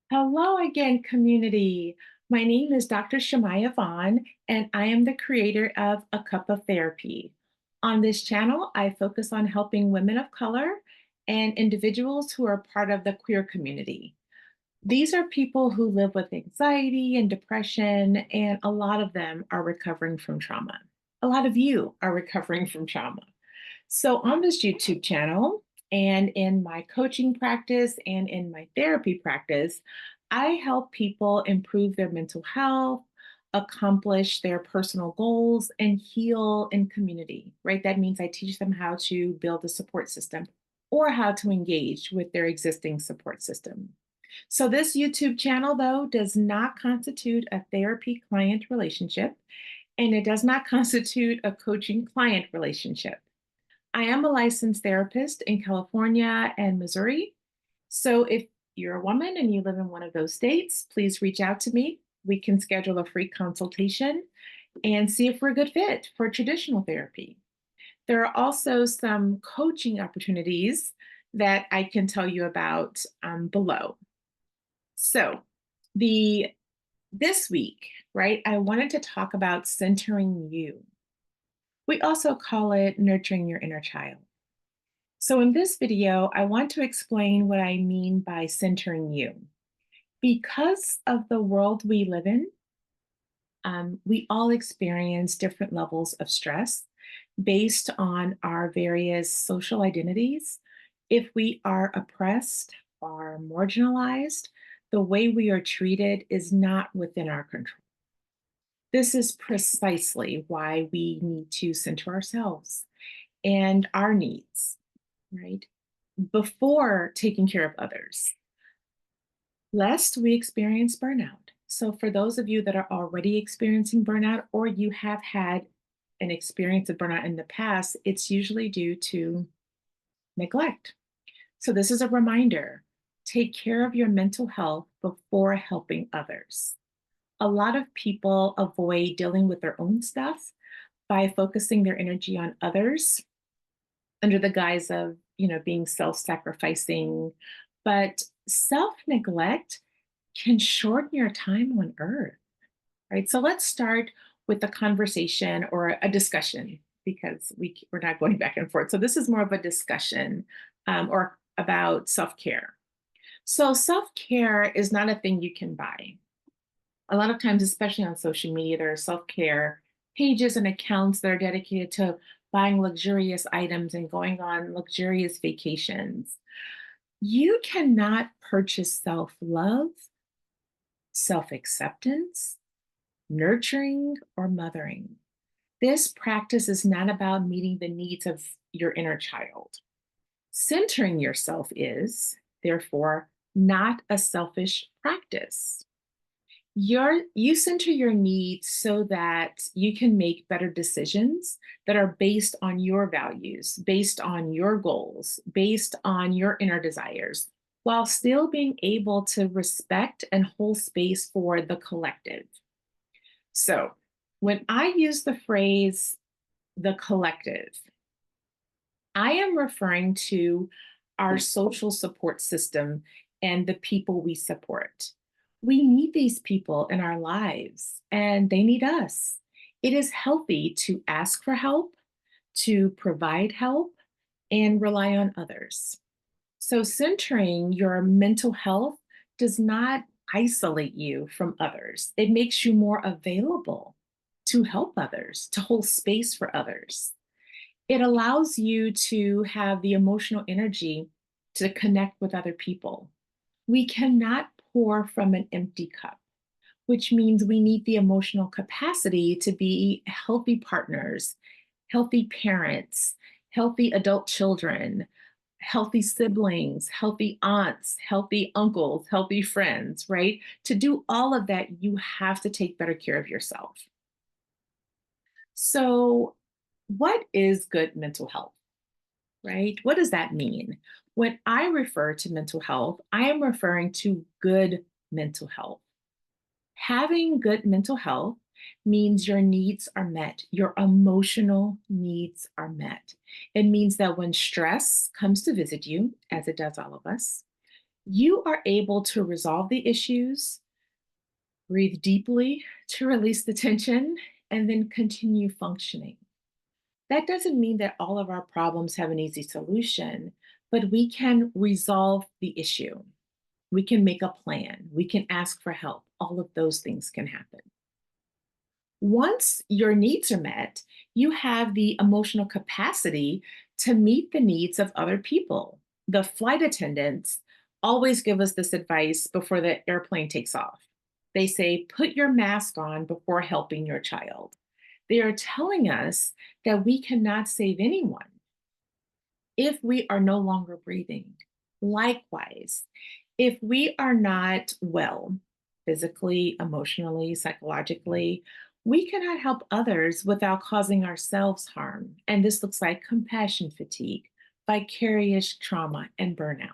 Hello again, community. My name is Dr. Shemya Vaughn, and I am the creator of A Cup of Therapy. On this channel, I focus on helping women of color and individuals who are part of the queer community. These are people who live with anxiety and depression, and a lot of them are recovering from trauma. A lot of you are recovering from trauma. So, on this YouTube channel, and in my coaching practice and in my therapy practice, I help people improve their mental health, accomplish their personal goals, and heal in community, right? That means I teach them how to build a support system or how to engage with their existing support system. So, this YouTube channel, though, does not constitute a therapy client relationship, and it does not constitute a coaching client relationship. I am a licensed therapist in California and Missouri. So if you're a woman and you live in one of those states, please reach out to me. We can schedule a free consultation and see if we're a good fit for traditional therapy. There are also some coaching opportunities that I can tell you about below. So, the this week, right, I wanted to talk about centering you. We also call it nurturing your inner child. So, in this video, I want to explain what I mean by centering you. Because of the world we live in, we all experience different levels of stress based on our various social identities. If we are oppressed or marginalized, the way we are treated is not within our control. This is precisely why we need to center ourselves and our needs, right? Before taking care of others, lest we experience burnout. So, for those of you that are already experiencing burnout or you have had an experience of burnout in the past, it's usually due to neglect. So, this is a reminder: take care of your mental health before helping others. A lot of people avoid dealing with their own stuff by focusing their energy on others under the guise of, being self-sacrificing. But self-neglect can shorten your time on earth, right? So let's start with a conversation or a discussion because we're not going back and forth. So this is more of a discussion or about self-care. So self-care is not a thing you can buy. A lot of times, especially on social media, there are self-care pages and accounts that are dedicated to buying luxurious items and going on luxurious vacations. You cannot purchase self-love, self-acceptance, nurturing, or mothering. This practice is not about meeting the needs of your inner child. Centering yourself is, therefore, not a selfish practice. You center your needs so that you can make better decisions that are based on your values, based on your goals, based on your inner desires, while still being able to respect and hold space for the collective. So, when I use the phrase the collective, I am referring to our social support system and the people we support. We need these people in our lives and they need us. It is healthy to ask for help, to provide help, and rely on others. So, centering your mental health does not isolate you from others, it makes you more available to help others, to hold space for others. It allows you to have the emotional energy to connect with other people. We cannot pour from an empty cup, which means we need the emotional capacity to be healthy partners, healthy parents, healthy adult children, healthy siblings, healthy aunts, healthy uncles, healthy friends, right? To do all of that, you have to take better care of yourself. So, what is good mental health? Right? What does that mean? When I refer to mental health, I am referring to good mental health. Having good mental health means your needs are met, your emotional needs are met. It means that when stress comes to visit you, as it does all of us, You are able to resolve the issues, breathe deeply to release the tension, and then continue functioning. That doesn't mean that all of our problems have an easy solution, but we can resolve the issue. We can make a plan. We can ask for help. All of those things can happen. Once your needs are met, you have the emotional capacity to meet the needs of other people. The flight attendants always give us this advice before the airplane takes off. They say, put your mask on before helping your child. They are telling us that we cannot save anyone if we are no longer breathing. Likewise, if we are not well, physically, emotionally, psychologically, we cannot help others without causing ourselves harm. And this looks like compassion fatigue, vicarious trauma, and burnout.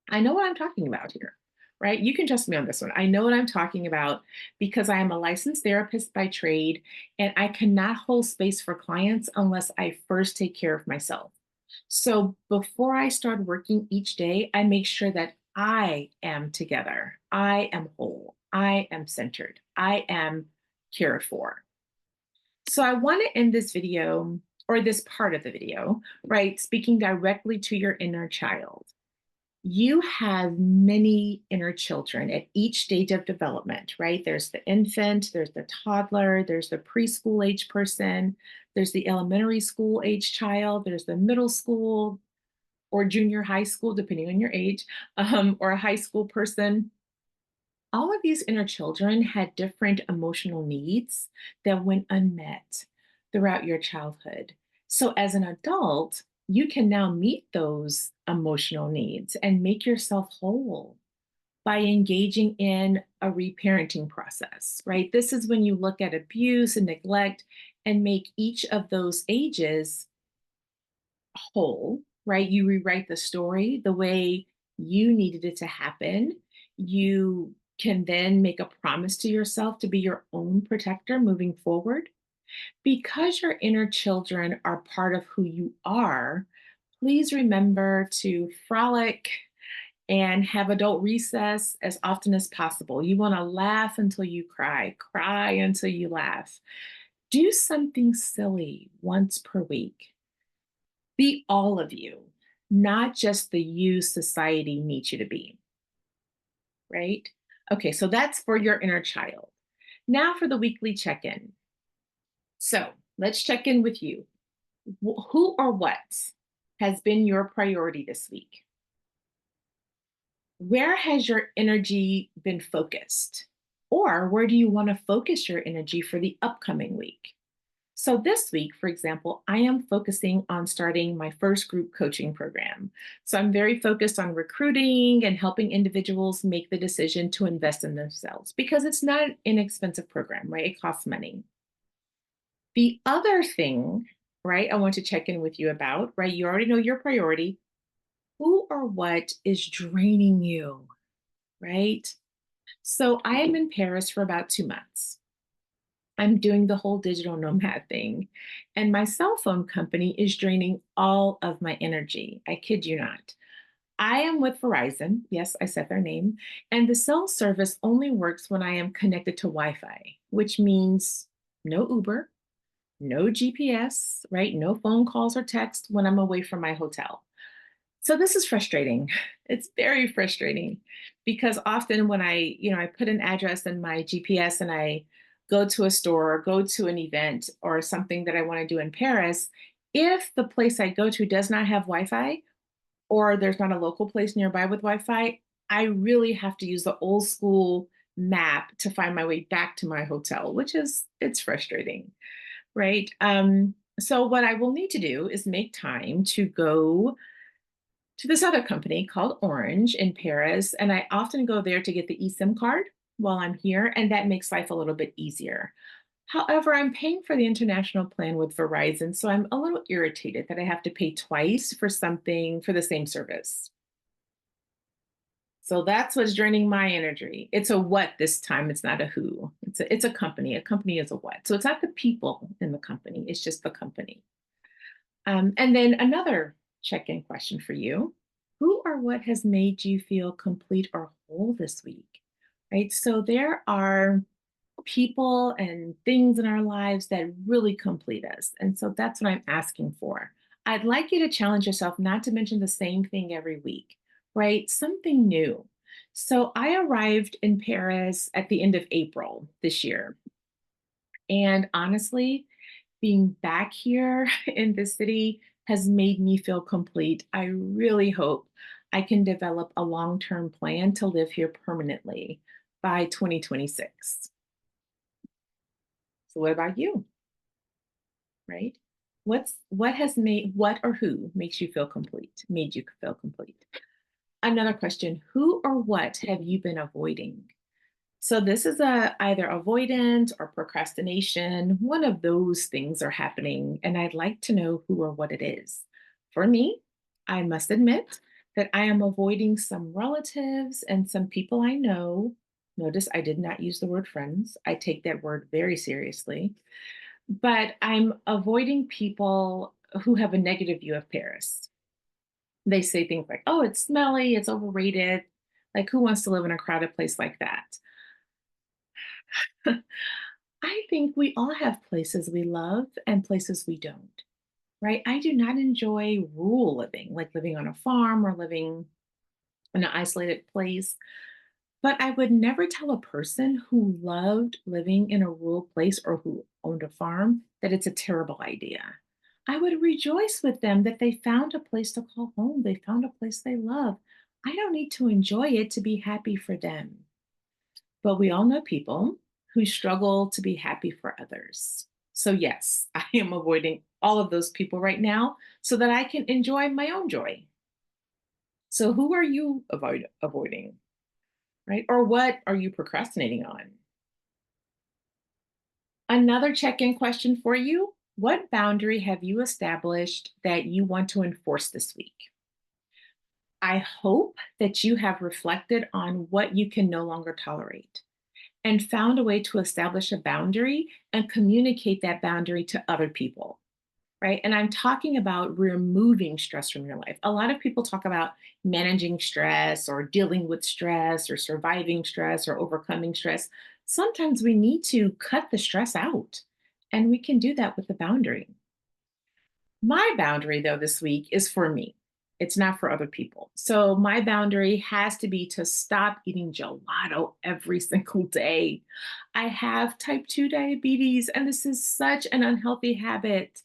I know what I'm talking about here, right? You can trust me on this one. I know what I'm talking about because I am a licensed therapist by trade, and I cannot hold space for clients unless I first take care of myself. So before I start working each day, I make sure that I am together, I am whole, I am centered, I am cared for. So I want to end this video or this part of the video, right? Speaking directly to your inner child. You have many inner children at each stage of development, right? There's the infant, there's the toddler, there's the preschool age person, there's the elementary school age child, there's the middle school or junior high school, depending on your age, or a high school person. All of these inner children had different emotional needs that went unmet throughout your childhood. So, as an adult, you can now meet those emotional needs and make yourself whole by engaging in a reparenting process, right? This is when you look at abuse and neglect and make each of those ages whole, right? You rewrite the story the way you needed it to happen. You can then make a promise to yourself to be your own protector moving forward. Because your inner children are part of who you are, please remember to frolic and have adult recess as often as possible. You want to laugh until you cry, cry until you laugh. Do something silly once per week. Be all of you, not just the you society needs you to be, right? Okay, so that's for your inner child. Now for the weekly check in. So let's check in with you. Who or what has been your priority this week? Where has your energy been focused? Or where do you want to focus your energy for the upcoming week? So, this week, for example, I am focusing on starting my first group coaching program. So, I'm very focused on recruiting and helping individuals make the decision to invest in themselves because it's not an inexpensive program, right? It costs money. The other thing, right, I want to check in with you about, right? You already know your priority. Who or what is draining you, right? So, I am in Paris for about 2 months. I'm doing the whole digital nomad thing. And my cell phone company is draining all of my energy. I kid you not. I am with Verizon. Yes, I said their name. And the cell service only works when I am connected to Wi Fi, which means no Uber, no GPS, right? No phone calls or text when I'm away from my hotel. So this is frustrating. It's very frustrating because often when I put an address in my GPS and I go to a store or go to an event or something that I want to do in Paris, if the place I go to does not have Wi-Fi or there's not a local place nearby with Wi-Fi, I really have to use the old school map to find my way back to my hotel, which is it's frustrating, right? So what I will need to do is make time to go to this other company called Orange in Paris. And I often go there to get the eSIM card while I'm here, and that makes life a little bit easier. However, I'm paying for the international plan with Verizon, so I'm a little irritated that I have to pay twice for something for the same service. So that's what's draining my energy. It's a what this time, it's not a who. It's a company. A company is a what. So it's not the people in the company, it's just the company. And then another check in question for you. Who or what has made you feel complete or whole this week? Right? So there are people and things in our lives that really complete us. And so that's what I'm asking for. I'd like you to challenge yourself not to mention the same thing every week, right? Something new. So I arrived in Paris at the end of April this year. And honestly, being back here in the city has made me feel complete. I really hope I can develop a long term plan to live here permanently by 2026. So, what about you? Right? What has made what or who makes you feel complete? Made you feel complete. Another question: who or what have you been avoiding? So this is a either avoidant or procrastination. One of those things are happening, and I'd like to know who or what it is. For me, I must admit that I am avoiding some relatives and some people I know. Notice I did not use the word friends. I take that word very seriously. But I'm avoiding people who have a negative view of Paris. They say things like, oh, it's smelly, it's overrated. Like, who wants to live in a crowded place like that? I think we all have places we love and places we don't, right? I do not enjoy rural living, like living on a farm or living in an isolated place. But I would never tell a person who loved living in a rural place or who owned a farm that it's a terrible idea. I would rejoice with them that they found a place to call home. They found a place they love. I don't need to enjoy it to be happy for them. But we all know people who struggle to be happy for others. So, yes, I am avoiding all of those people right now so that I can enjoy my own joy. So, who are you avoiding, right? Or what are you procrastinating on? Another check in question for you: what boundary have you established that you want to enforce this week? I hope that you have reflected on what you can no longer tolerate and found a way to establish a boundary and communicate that boundary to other people, right? And I'm talking about removing stress from your life. A lot of people talk about managing stress or dealing with stress or surviving stress or overcoming stress. Sometimes we need to cut the stress out, and we can do that with a boundary. My boundary, though, this week is for me. It's not for other people. So my boundary has to be to stop eating gelato every single day. I have type 2 diabetes, and this is such an unhealthy habit.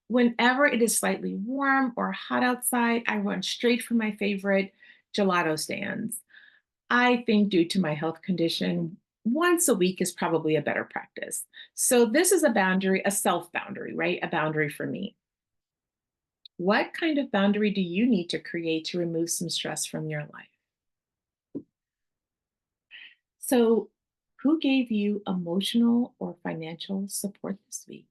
Whenever it is slightly warm or hot outside, I run straight for my favorite gelato stands. I think due to my health condition, once a week is probably a better practice. So this is a boundary, a self boundary, right? A boundary for me. What kind of boundary do you need to create to remove some stress from your life? So, who gave you emotional or financial support this week?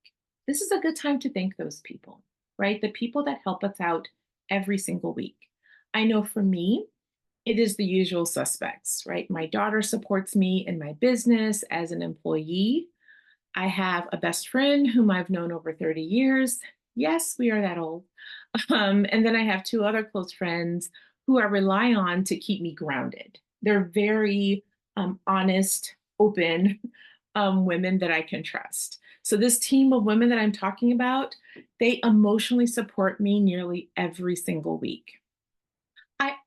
This is a good time to thank those people, right? The people that help us out every single week. I know for me, it is the usual suspects, right? My daughter supports me in my business as an employee. I have a best friend whom I've known over 30 years. Yes, we are that old. And then I have two other close friends who I rely on to keep me grounded. They're very honest, open women that I can trust. So, this team of women that I'm talking about, they emotionally support me nearly every single week.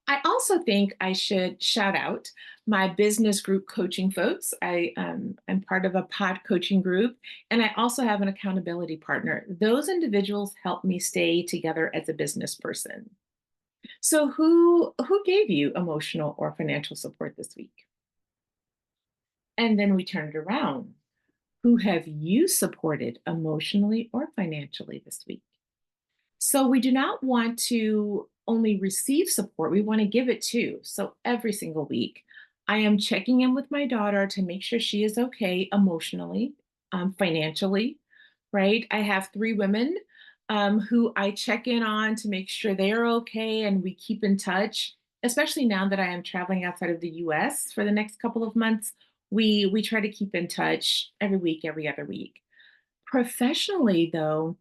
I also think I should shout out my business group coaching folks. I'm part of a pod coaching group, and I also have an accountability partner. Those individuals help me stay together as a business person. So who gave you emotional or financial support this week? And then we turn it around. Who have you supported emotionally or financially this week? So we do not want to only receive support, we want to give it too. So every single week, I am checking in with my daughter to make sure she is okay emotionally, financially, right? I have three women who I check in on to make sure they are okay and we keep in touch, especially now that I am traveling outside of the US for the next couple of months. We try to keep in touch every week, every other week. Professionally, though,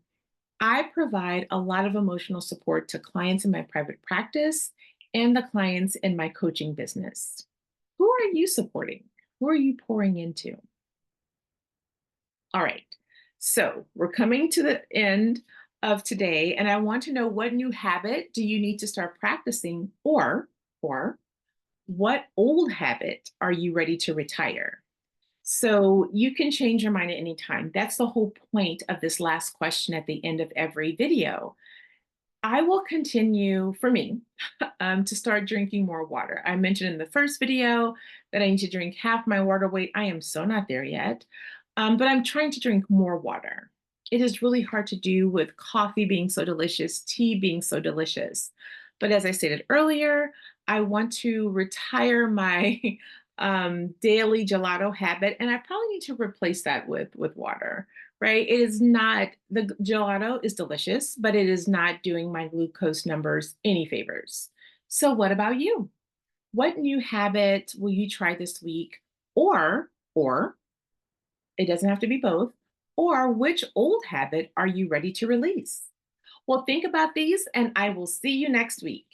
I provide a lot of emotional support to clients in my private practice and the clients in my coaching business. Who are you supporting? Who are you pouring into? All right. So we're coming to the end of today, and I want to know, what new habit do you need to start practicing, or what old habit are you ready to retire? So you can change your mind at any time. That's the whole point of this last question at the end of every video. I will continue, for me, to start drinking more water. I mentioned in the first video that I need to drink half my water weight. I am so not there yet, but I'm trying to drink more water. It is really hard to do with coffee being so delicious, tea being so delicious. But as I stated earlier, I want to retire my daily gelato habit, and I probably need to replace that with water. Right? It is not, the gelato is delicious, but it is not doing my glucose numbers any favors. So, what about you? What new habit will you try this week? Or it doesn't have to be both. Or which old habit are you ready to release? Well, think about these, and I will see you next week.